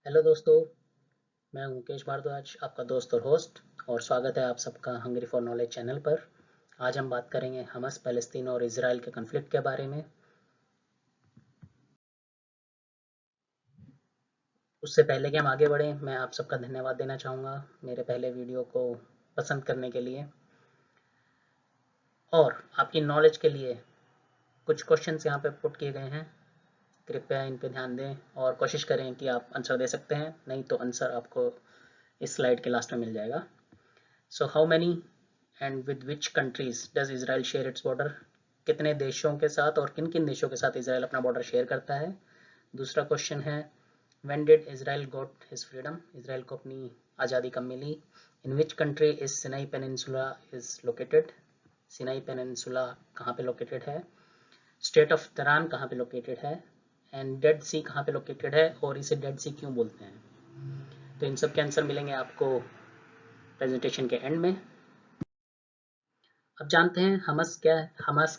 Hello दोस्तों, मैं हूं मुकेश भारद्वाज, आपका दोस्त और होस्ट। और स्वागत है आप सबका हंग्री फॉर नॉलेज चैनल पर। आज हम बात करेंगे हमास, फ़लस्तीन और इजराइल के कॉन्फ्लिक्ट के बारे में। उससे पहले कि हम आगे बढ़ें, मैं आप सबका धन्यवाद देना चाहूँगा मेरे पहले वीडियो को पसंद करने के लिए। और आपकी नॉलेज के लिए कुछ क्वेश्चंस यहाँ पे पुट किए गए हैं, कृपया इन पे ध्यान दें और कोशिश करें कि आप आंसर दे सकते हैं, नहीं तो आंसर आपको इस स्लाइड के लास्ट में मिल जाएगा। So how many and with which countries does Israel share its border? कितने देशों के साथ और किन किन देशों के साथ इसराइल अपना बॉर्डर शेयर करता है? दूसरा क्वेश्चन है, when did Israel got his freedom? Israel को अपनी आज़ादी कब मिली? In which country is Sinai peninsula is located? Sinai peninsula कहाँ पे लोकेटेड है? स्टेट ऑफ तरान कहाँ पे लोकेटेड है? एंड डेड सी कहाँ पे लोकेटेड है और इसे डेड सी क्यों बोलते हैं? तो इन सब के आंसर मिलेंगे आपको प्रेजेंटेशन के एंड में। अब जानते हैं हमास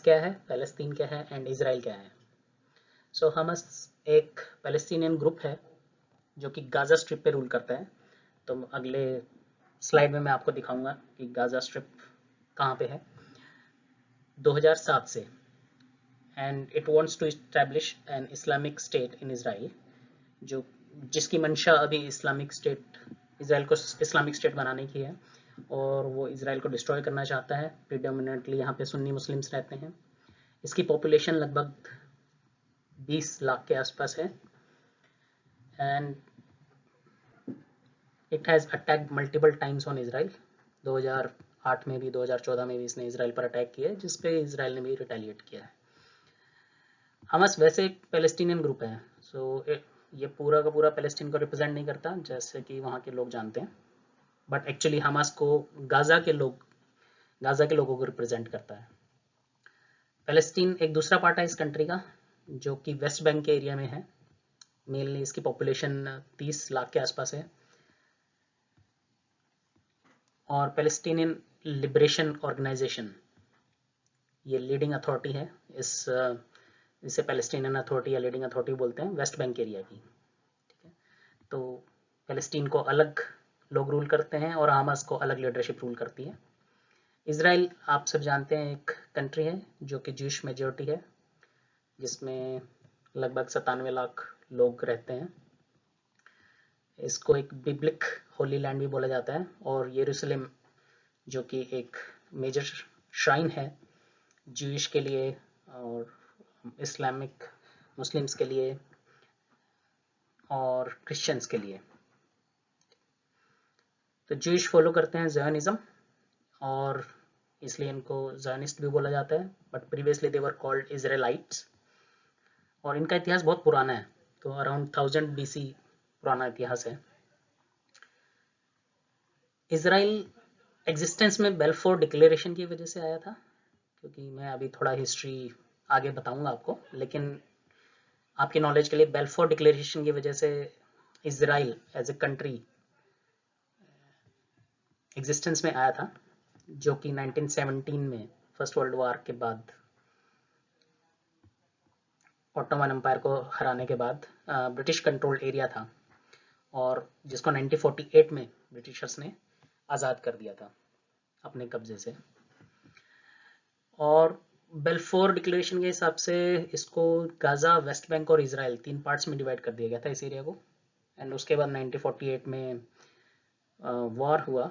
क्या है, फ़लस्तीन क्या है एंड इज़राइल क्या है। सो हमास एक फ़लस्तीनियन ग्रुप है जो कि गाज़ा स्ट्रिप पे रूल करता है। तो अगले स्लाइड में मैं आपको दिखाऊंगा कि गाज़ा स्ट्रिप कहाँ पे है। 2007 से, and it wants to establish an Islamic state in Israel, जो जिसकी मंशा अभी इस्लामिक स्टेट, इसराइल को इस्लामिक स्टेट बनाने की है। और वो इसराइल को डिस्ट्रॉय करना चाहता है। प्रीडोमिनेटली यहाँ पे सुन्नी मुस्लिम्स रहते हैं। इसकी पॉपुलेशन लगभग 20 लाख के आसपास है। And it has attacked multiple times on Israel. 2008 में भी, 2014 में भी इसने इसराइल पर अटैक किया है, जिस पे इसराइल ने भी रिटेलिएट किया है। हमास वैसे एक पैलेस्टीनियन ग्रुप है। सो ये पूरा का पूरा पैलेस्टीन को रिप्रेजेंट नहीं करता, जैसे कि वहाँ के लोग जानते हैं। बट एक्चुअली हमास को गाज़ा के लोगों को रिप्रेजेंट करता है। पैलेस्टीन एक दूसरा पार्ट है इस कंट्री का, जो कि वेस्ट बैंक के एरिया में है। मेनली इसकी पॉपुलेशन 30 लाख के आसपास है। और पैलेस्टीनियन लिबरेशन ऑर्गेनाइजेशन ये लीडिंग अथॉरिटी है इसे पैलेस्टीनियन अथॉरिटी या लीडिंग अथॉरिटी बोलते हैं वेस्ट बैंक एरिया की। ठीक है, तो पैलेस्टीन को अलग लोग रूल करते हैं और हमास को अलग लीडरशिप रूल करती है। इसराइल आप सब जानते हैं एक कंट्री है जो कि ज्यूश मेजॉरिटी है, जिसमें लगभग 97 लाख लोग रहते हैं। इसको एक बिब्लिक होली लैंड भी बोला जाता है। और यरूशलेम जो कि एक मेजर श्राइन है ज्यूइश के लिए और इस्लामिक मुस्लिम्स के लिए और क्रिश्चियंस के लिए। तो ज्यूइश फॉलो करते हैं ज़ायनिज़्म, और इसलिए इनको ज़ायनिस्ट भी बोला जाता है। But previously they were called Israelites. और इनका इतिहास बहुत पुराना है, तो अराउंड 1000 BC पुराना इतिहास है। इसराइल एग्जिस्टेंस में बेल्फोर डिक्लेरेशन की वजह से आया था, क्योंकि मैं अभी थोड़ा हिस्ट्री आगे बताऊंगा आपको, लेकिन आपकी नॉलेज के लिए बेल्फोर डिक्लेरेशन की वजह से Israel as a country existence में आया था, जो कि 1917 में फर्स्ट वर्ल्ड वॉर के बाद, ऑटोमन एम्पायर को हराने के बाद ब्रिटिश कंट्रोल एरिया था, और जिसको 1948 में ब्रिटिशर्स ने आज़ाद कर दिया था अपने कब्जे से। और बेल्फोर डिक्लेरेशन के हिसाब से इसको गाज़ा, वेस्ट बैंक और इसराइल 3 पार्ट्स में डिवाइड कर दिया गया था इस एरिया को। एंड उसके बाद 1948 में वॉर हुआ,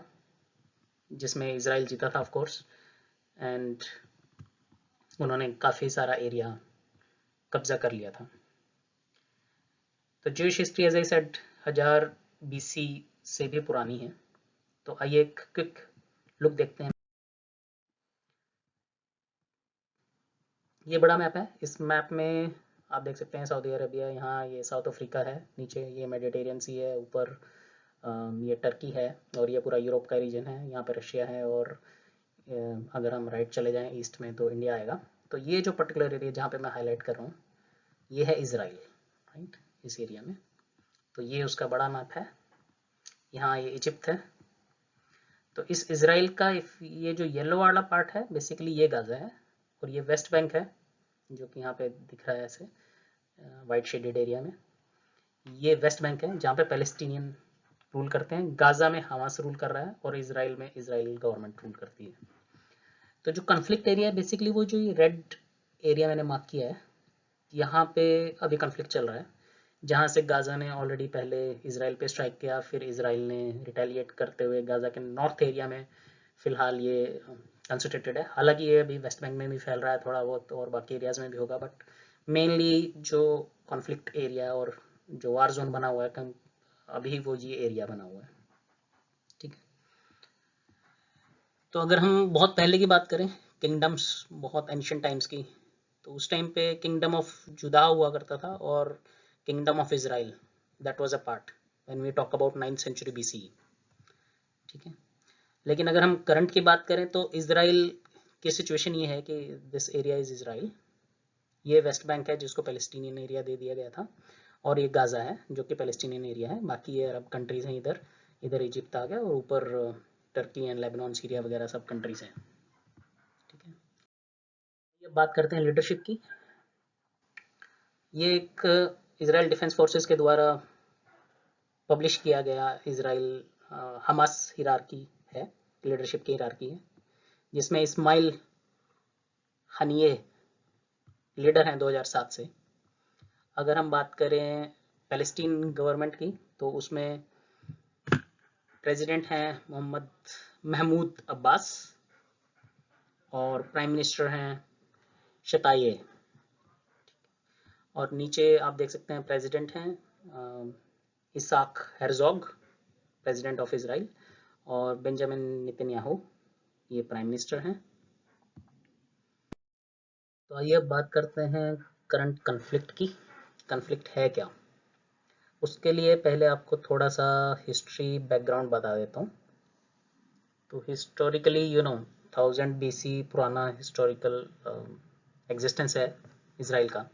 जिसमें इसराइल जीता था ऑफ कोर्स। एंड उन्होंने काफ़ी सारा एरिया कब्जा कर लिया था। तो Jewish history as I said 1000 BC से भी पुरानी है। तो आइए एक क्विक लुक देखते हैं। ये बड़ा मैप है। इस मैप में आप देख सकते हैं सऊदी अरबिया, यहाँ ये साउथ अफ्रीका है, नीचे ये मेडिटेरियन सी है, ऊपर ये टर्की है, और ये पूरा यूरोप का रीजन है। यहाँ पे रशिया है, और अगर हम राइट चले जाएं ईस्ट में तो इंडिया आएगा। तो ये जो पर्टिकुलर एरिया जहाँ पे मैं हाईलाइट कर रहा हूँ, ये है इसराइल, राइट, इस एरिया में। तो ये उसका बड़ा मैप है। यहाँ ये इजिप्ट है। तो इस इसराइल का ये जो येलो वाला पार्ट है, बेसिकली ये गाज़ा है, और ये वेस्ट बैंक है जो कि यहाँ पे दिख रहा है ऐसे वाइट शेडेड एरिया में। ये वेस्ट बैंक है जहाँ पे पैलेस्टीनियन रूल करते हैं, गाजा में हमास रूल कर रहा है और इसराइल में इसराइल गवर्नमेंट रूल करती है। तो जो कॉन्फ्लिक्ट एरिया है बेसिकली वो जो ये रेड एरिया मैंने मार्क किया है, यहाँ पे अभी कॉन्फ्लिक्ट चल रहा है, जहाँ से गाजा ने ऑलरेडी पहले इसराइल पे स्ट्राइक किया, फिर इसराइल ने रिटेलिएट करते हुए गाजा के नॉर्थ एरिया में फिलहाल ये कंसंट्रेटेड है। हालांकि ये अभी वेस्ट बैंक में भी फैल रहा है थोड़ा बहुत और बाकी एरियाज में भी होगा, बट मेनली जो कॉन्फ्लिक्ट एरिया और जो वार जोन बना हुआ है अभी वो ये एरिया बना हुआ है। ठीक है, तो अगर हम बहुत पहले की बात करें, किंगडम्स बहुत एंशिएंट टाइम्स की, तो उस टाइम पे किंगडम ऑफ जुदा हुआ करता था और kingdom of Israel that was a part when we talk about 9th century BC. ठीक है, लेकिन अगर हम करंट की बात करें तो इजराइल की सिचुएशन ये है कि दिस एरिया इज इजराइल, ये वेस्ट बैंक है जिसको पैलेस्टीनियन एरिया दे दिया गया था, और ये गाजा है जो कि पैलेस्टीनियन एरिया है, बाकी ये अरब कंट्रीज हैं, इधर इधर इजिप्ट आ गया और ऊपर टर्की एंड लेबनान सीरिया वगैरह सब कंट्रीज हैं। ठीक है, ये बात करते हैं लीडरशिप की। ये एक इजराइल डिफेंस फोर्सेस के द्वारा पब्लिश किया गया इजराइल हमास हिरार्की है, लीडरशिप की हिरार्की है, जिसमें इस्माइल हनिये लीडर हैं 2007 से। अगर हम बात करें पैलेस्टीन गवर्नमेंट की तो उसमें प्रेसिडेंट हैं मोहम्मद महमूद अब्बास और प्राइम मिनिस्टर हैं शताये, और नीचे आप देख सकते हैं प्रेसिडेंट हैं इसाक हेरजोग, प्रेसिडेंट ऑफ इजराइल, और बेंजामिन नेतन्याहू, ये प्राइम मिनिस्टर हैं। तो आइए अब बात करते हैं करंट कन्फ्लिक्ट की। कन्फ्लिक्ट है क्या, उसके लिए पहले आपको थोड़ा सा हिस्ट्री बैकग्राउंड बता देता हूँ। तो हिस्टोरिकली 1000 BC पुराना हिस्टोरिकल एग्जिस्टेंस है इसराइल का।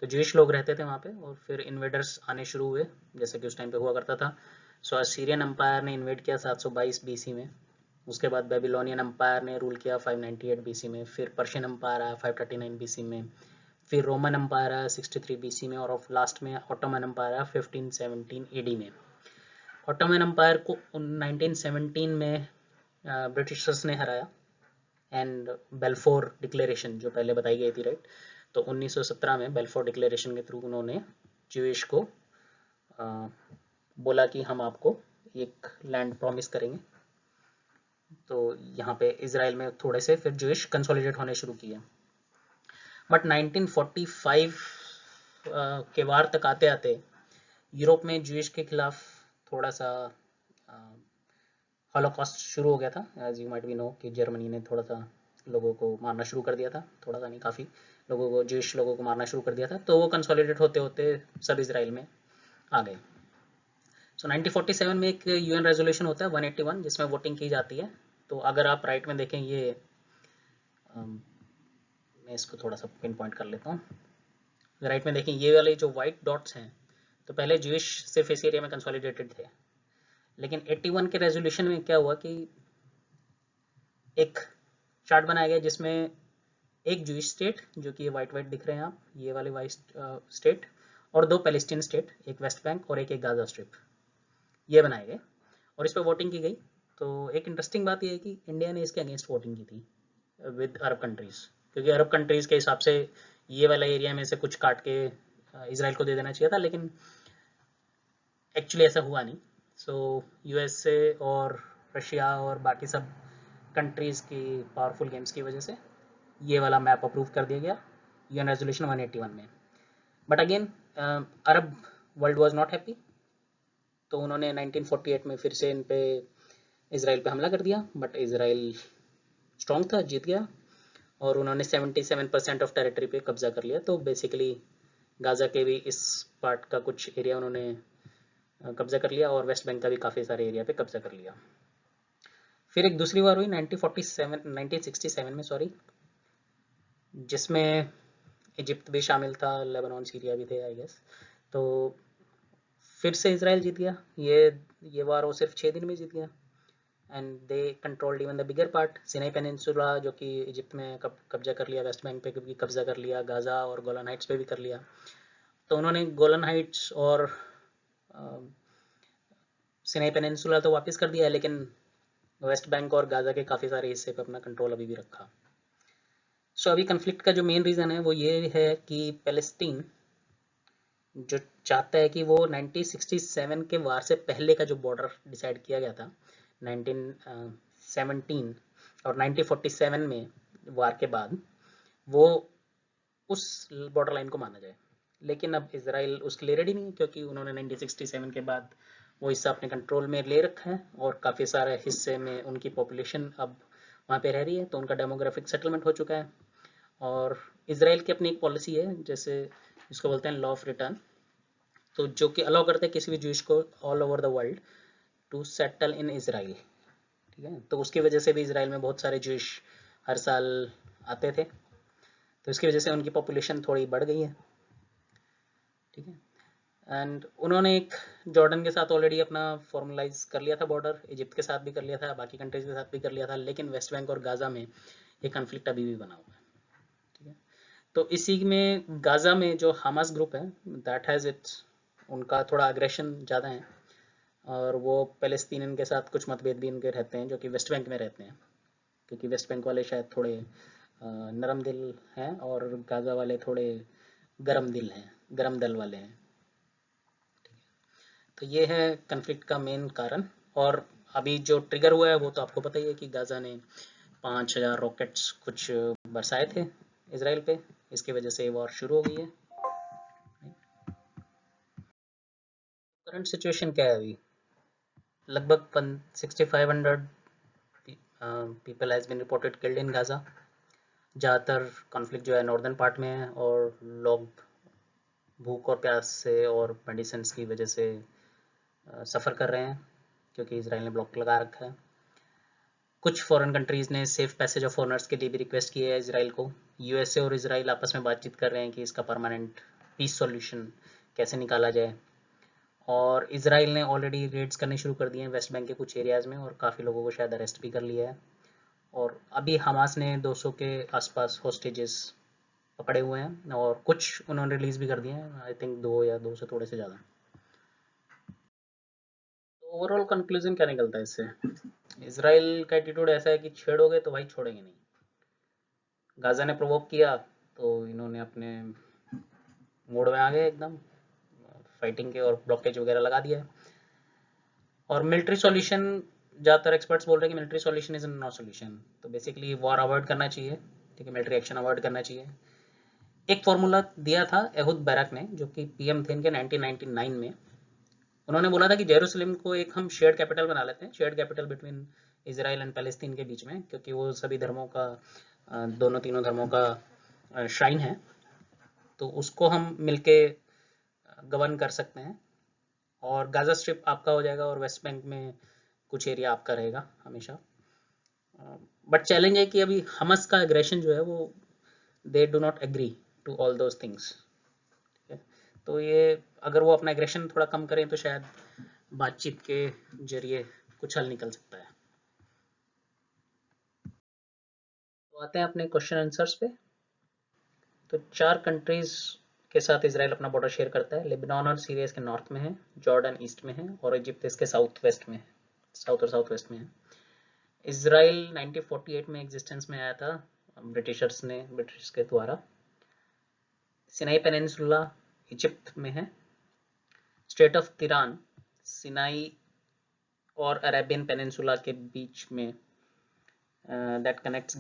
तो ज्यूइश लोग रहते थे वहाँ पे और फिर इन्वेडर्स आने शुरू हुए, जैसे कि उस टाइम पे हुआ करता था। सो असीरियन एम्पायर ने इन्वेड किया 722 BC में, उसके बाद बेबीलोनियन एम्पायर ने रूल किया 598 BC में, फिर पर्शियन एम्पायर आया 539 BC में, फिर रोमन एम्पायर आया 63 BC में, और लास्ट में ऑटोमन एम्पायर आया 1517 AD में। ऑटोमन एम्पायर को 1917 में ब्रिटिशर्स ने हराया, एंड बेल्फोर डिक्लेरेशन जो पहले बताई गई थी, राइट, तो 1917 में बेल्फोर डिक्लेरेशन के थ्रू उन्होंने ज्यूइश को बोला कि हम आपको एक लैंड प्रॉमिस करेंगे। तो यहाँ पे इजराइल में थोड़े से फिर ज्यूइश कंसोलिडेट होने शुरू किए, बट 1945 के वार तक आते आते यूरोप में ज्यूइश के खिलाफ थोड़ा सा हॉलोकॉस्ट शुरू हो गया था, as you might be know कि जर्मनी ने थोड़ा सा लोगों को मारना शुरू कर दिया था, थोड़ा सा नहीं काफ़ी लोगों को, ज्यूइश लोगों को मारना शुरू कर दिया था, तो वो कंसोलिडेट होते होते सब इजराइल में आ गए। सो 1947 में एक यूएन रेजोल्यूशन होता है 181 जिसमें वोटिंग की जाती है। तो अगर आप राइट में देखें, ये मैं इसको थोड़ा सा पिन पॉइंट कर लेता हूँ, राइट में देखें ये वाले जो वाइट डॉट्स हैं, तो पहले ज्यूइश सिर्फ इस एरिया में कंसोलिडेटेड थे, लेकिन 81 के रेजोल्यूशन में क्या हुआ कि एक चार्ट बनाया गया जिसमें एक ज्यूइश स्टेट, जो कि ये वाइट वाइट दिख रहे हैं आप, ये वाले वाइट स्टेट, और दो पैलेस्टीन स्टेट, एक वेस्ट बैंक और एक गाजा स्ट्रिप, ये बनाए गए और इस पर वोटिंग की गई। तो एक इंटरेस्टिंग बात यह है कि इंडिया ने इसके अगेंस्ट वोटिंग की थी विद अरब कंट्रीज, क्योंकि अरब कंट्रीज के हिसाब से ये वाला एरिया में से कुछ काट के इसराइल को दे देना चाहिए था, लेकिन एक्चुअली ऐसा हुआ नहीं। सो यूएसए और रशिया और बाकी सब कंट्रीज़ की पावरफुल गेम्स की वजह से ये वाला मैप अप्रूव कर दिया गया यूएन रेजोल्यूशन 181 में। But again Arab world was not happy, तो उन्होंने 1948 में फिर से इन पे इसराइल पे हमला कर दिया, बट इसराइल स्ट्रॉन्ग था, जीत गया, और उन्होंने 77% ऑफ टेरिटरी पे कब्जा कर लिया। तो बेसिकली गाजा के भी इस पार्ट का कुछ एरिया उन्होंने कब्जा कर लिया और वेस्ट बैंक का भी काफ़ी सारे एरिया पे कब्जा कर लिया। फिर एक दूसरी वार हुई 1967 में, सॉरी, जिसमें इजिप्ट भी शामिल था, लेबनान सीरिया भी थे आई गेस। तो फिर से इसराइल जीत गया, ये वार वो सिर्फ 6 दिन में जीत गया, and they controlled even the bigger part, Sinai peninsula जो कि इजिप्ट में कब्जा कर लिया, वेस्ट बैंक पे भी कब्जा कर लिया, गाजा और गोलन हाइट्स पे भी कर लिया। तो उन्होंने गोलन हाइट्स और सिनाई पेनिनसुला तो वापस कर दिया है, लेकिन वेस्ट बैंक और गाज़ा के काफ़ी सारे हिस्से पर अपना कंट्रोल अभी भी रखा। सो अभी कन्फ्लिक्ट का जो मेन रीज़न है वो ये है कि पैलेस्टीन जो चाहता है कि वो 1967 के वार से पहले का जो बॉर्डर डिसाइड किया गया था 1917 और 1947 में वार के बाद, वो उस बॉर्डर लाइन को माना जाए। लेकिन अब इसराइल उसके लिए रेडी नहीं है, क्योंकि उन्होंने 1967 के बाद वो हिस्सा अपने कंट्रोल में ले रखा है और काफ़ी सारे हिस्से में उनकी पॉपुलेशन अब वहाँ पे रह रही है, तो उनका डेमोग्राफिक सेटलमेंट हो चुका है। और इसराइल की अपनी एक पॉलिसी है, जैसे जिसको बोलते हैं लॉ ऑफ रिटर्न, तो जो कि अलाउ करते हैं किसी भी जूश को all over the world to settle in Israel. ठीक है, तो उसकी वजह से भी इसराइल में बहुत सारे जूश हर साल आते थे, तो इसकी वजह से उनकी पॉपुलेशन थोड़ी बढ़ गई है। ठीक है, एंड उन्होंने एक जॉर्डन के साथ ऑलरेडी अपना फॉर्मलाइज कर लिया था बॉर्डर, इजिप्ट के साथ भी कर लिया था, बाकी कंट्रीज के साथ भी कर लिया था, लेकिन वेस्ट बैंक और गाज़ा में ये कन्फ्लिक्ट अभी भी बना हुआ है। ठीक है, तो इसी में गाज़ा में जो हमास ग्रुप है दैट हैज़ इट्स, उनका थोड़ा अग्रेशन ज़्यादा है और वो पैलेस्तीनियन के साथ कुछ मतभेद भी उनके रहते हैं जो कि वेस्ट बैंक में रहते हैं, क्योंकि वेस्ट बैंक वाले शायद थोड़े नरम दिल हैं और गाज़ा वाले थोड़े गरम दिल हैं, गरम दल वाले हैं। तो ये है कन्फ्लिक्ट का मेन कारण। और अभी जो ट्रिगर हुआ है वो तो आपको पता ही है कि गाज़ा ने 5000 रॉकेट्स कुछ बरसाए थे इसराइल पे, इसकी वजह से वॉर शुरू हो गई है। करंट सिचुएशन क्या है अभी? लगभग 6500 people has been reported killed in Gaza. ज़्यादातर कॉन्फ्लिक्ट जो है नॉर्दर्न पार्ट में है और लोग भूख और प्यास से और मेडिसिन की वजह से सफ़र कर रहे हैं, क्योंकि इसराइल ने ब्लॉक लगा रखा है। कुछ फॉरेन कंट्रीज़ ने सेफ पैसेज ऑफ फॉरेनर्स के लिए भी रिक्वेस्ट की है इसराइल को। यूएसए और इसराइल आपस में बातचीत कर रहे हैं कि इसका परमानेंट पीस सॉल्यूशन कैसे निकाला जाए। और इसराइल ने ऑलरेडी रेड्स करने शुरू कर दिए हैं वेस्ट बैंक के कुछ एरियाज़ में और काफ़ी लोगों को शायद अरेस्ट भी कर लिया है। और अभी हमास ने 200 के आसपास होस्टेजेस पकड़े हुए हैं और कुछ उन्होंने रिलीज़ भी कर दिए हैं, आई थिंक 2 या 2 से थोड़े से ज़्यादा। तो ओवरऑल कंक्लूजन क्या निकलता है इससे? इसराइल का एटीट्यूड ऐसा है कि छेड़ोगे तो भाई छोड़ेंगे नहीं। गाज़ा ने प्रोवोक किया तो इन्होंने अपने मोड में आ गए एकदम फाइटिंग के और ब्लॉकेज वगैरह लगा दिया। और मिलिट्री सॉल्यूशन, ज़्यादातर एक्सपर्ट्स बोल रहे हैं कि military solution is not solution, तो बेसिकली वॉर अवॉइड करना चाहिए। ठीक है, मिलिट्री एक्शन अवॉइड करना चाहिए। एक फॉर्मूला दिया था एहुद बैरक ने, जो कि पीएम थे इनके 1999 में। उन्होंने बोला था कि जेरूसलम को एक हम शेयर्ड कैपिटल बना लेते हैं, shared capital between Israel and Palestine के बीच में, क्योंकि वो सभी धर्मों का, दोनों तीनों धर्मों का श्राइन है, तो उसको हम मिलके गवर्न कर सकते हैं। और गाज़ा स्ट्रिप आपका हो जाएगा और वेस्ट बैंक में कुछ एरिया आपका रहेगा हमेशा। बट चैलेंज है कि अभी हमास का एग्रेशन जो है वो they do not agree to all those things. तो ये अगर वो अपना एग्रेशन थोड़ा कम करें तो शायद बातचीत के जरिए कुछ हल निकल सकता है। तो आते हैं अपने क्वेश्चन आंसर्स पे। तो 4 कंट्रीज के साथ इसराइल अपना बॉर्डर शेयर करता है। लेबनान और सीरिया इसके नॉर्थ में है, जॉर्डन ईस्ट में है और इजिप्ट इसके साउथ वेस्ट में है, साउथ और साउथ वेस्ट में है। इसराइल 1948 में एग्जिस्टेंस में आया था ब्रिटिश के द्वारा। सिनाई पेनिनसुला इजिप्ट में है। स्टेट ऑफ तिरान सिनाई और अरेबियन पेनिनसुला के बीच में that connects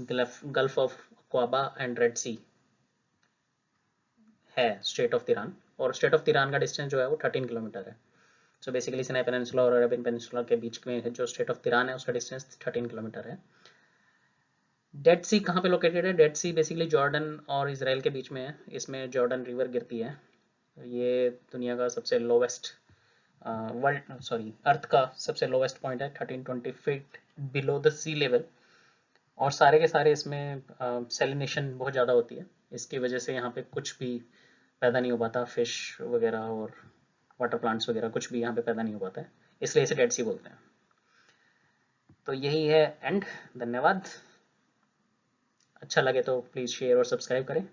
Gulf of Aqaba and Red Sea है स्टेट ऑफ तिरान। और स्टेट ऑफ तिरान का डिस्टेंस जो है वो 13 किलोमीटर है। सो बेसिकली सिनाई पेनिनसुला और अरेबियन पेनिनसुला के बीच में जो स्टेट ऑफ तिरान है उसका डिस्टेंस 13 किलोमीटर है। डेड सी कहाँ पे लोकेटेड है? डेड सी बेसिकली जॉर्डन और इसराइल के बीच में है। इसमें जॉर्डन रिवर गिरती है। ये दुनिया का सबसे लोवेस्ट अर्थ का सबसे लोवेस्ट पॉइंट है, 1320 feet below the sea level. और सारे के सारे इसमें सेलिनेशन बहुत ज़्यादा होती है, इसकी वजह से यहाँ पे कुछ भी पैदा नहीं हो पाता, फिश वगैरह और वाटर प्लांट्स वगैरह कुछ भी यहाँ पे पैदा नहीं हो पाता है, इसलिए इसे डेड सी बोलते हैं। तो यही है एंड। धन्यवाद। अच्छा लगे तो प्लीज़ शेयर और सब्सक्राइब करें।